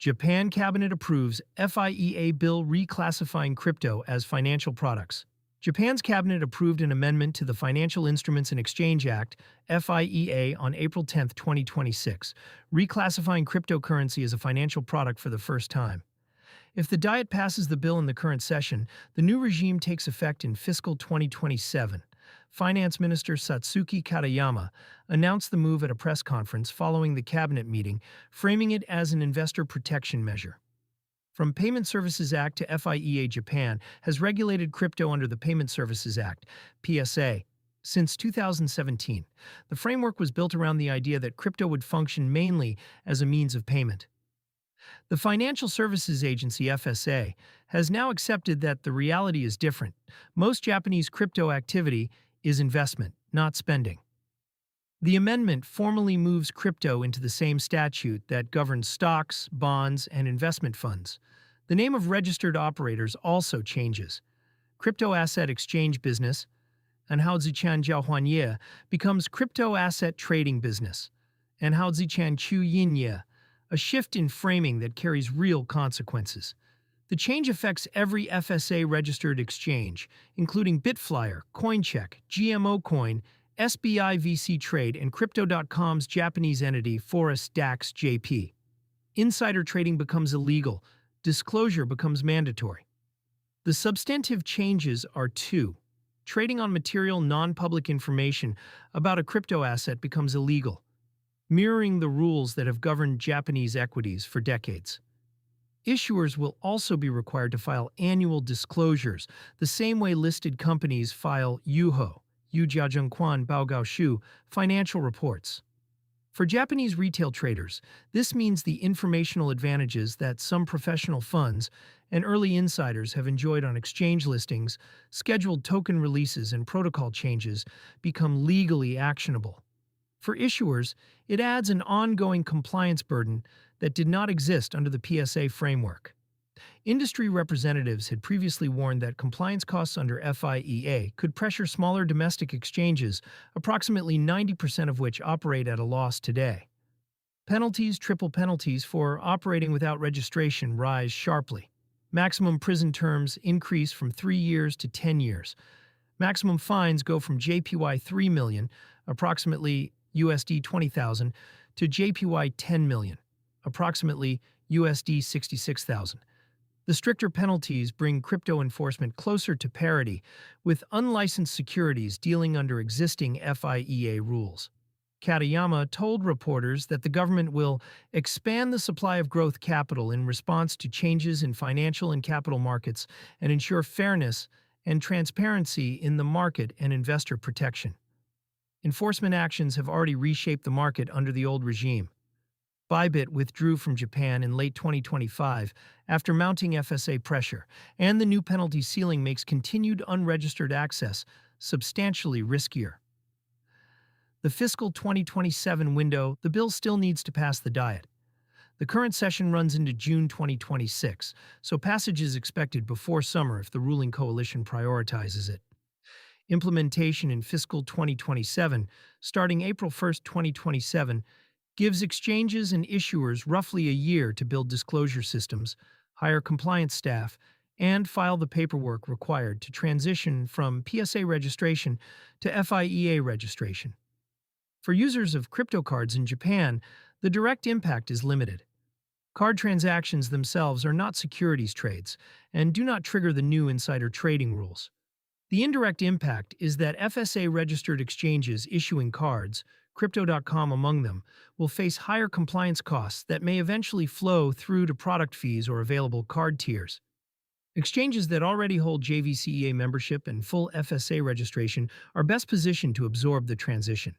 Japan Cabinet approves FIEA bill reclassifying crypto as financial products. Japan's cabinet approved an amendment to the Financial Instruments and Exchange Act, FIEA, on April 10, 2026, reclassifying cryptocurrency as a financial product for the first time. If the Diet passes the bill in the current session, the new regime takes effect in fiscal 2027. Finance Minister Satsuki Katayama announced the move at a press conference following the cabinet meeting, framing it as an investor protection measure. From Payment Services Act to FIEA, Japan has regulated crypto under the Payment Services Act, PSA, since 2017. The framework was built around the idea that crypto would function mainly as a means of payment. The Financial Services Agency, FSA, has now accepted that the reality is different. Most Japanese crypto activity is investment, not spending. The amendment formally moves crypto into the same statute that governs stocks, bonds, and investment funds. The name of registered operators also changes. Crypto Asset Exchange Business, and Haozichan Jiaohuanye, becomes Crypto Asset Trading Business, and Haozichan Chu Yinye, a shift in framing that carries real consequences. The change affects every FSA-registered exchange, including Bitflyer, Coincheck, GMO Coin, SBI VC Trade, and Crypto.com's Japanese entity Forest DAX JP. Insider trading becomes illegal. Disclosure becomes mandatory. The substantive changes are two. Trading on material non-public information about a crypto asset becomes illegal, mirroring the rules that have governed Japanese equities for decades. Issuers will also be required to file annual disclosures, the same way listed companies file yuho, Yujiazhengquan Baogaoshu, financial reports. For Japanese retail traders, this means the informational advantages that some professional funds and early insiders have enjoyed on exchange listings, scheduled token releases, and protocol changes become legally actionable. For issuers, it adds an ongoing compliance burden that did not exist under the PSA framework. Industry representatives had previously warned that compliance costs under FIEA could pressure smaller domestic exchanges, approximately 90% of which operate at a loss today. Triple penalties for operating without registration rise sharply. Maximum prison terms increase from 3 years to 10 years. Maximum fines go from JPY 3 million, approximately USD 20,000, to JPY 10 million, approximately USD 66,000. The stricter penalties bring crypto enforcement closer to parity with unlicensed securities dealing under existing FIEA rules. Katayama told reporters that the government will expand the supply of growth capital in response to changes in financial and capital markets and ensure fairness and transparency in the market and investor protection. Enforcement actions have already reshaped the market under the old regime. Bybit withdrew from Japan in late 2025 after mounting FSA pressure, and the new penalty ceiling makes continued unregistered access substantially riskier. The fiscal 2027 window, the bill still needs to pass the Diet. The current session runs into June 2026, so passage is expected before summer if the ruling coalition prioritizes it. Implementation in fiscal 2027, starting April 1, 2027, gives exchanges and issuers roughly a year to build disclosure systems, hire compliance staff, and file the paperwork required to transition from PSA registration to FIEA registration. For users of crypto cards in Japan, the direct impact is limited. Card transactions themselves are not securities trades and do not trigger the new insider trading rules. The indirect impact is that FSA-registered exchanges issuing cards, Crypto.com among them, will face higher compliance costs that may eventually flow through to product fees or available card tiers. Exchanges that already hold JVCEA membership and full FSA registration are best positioned to absorb the transition.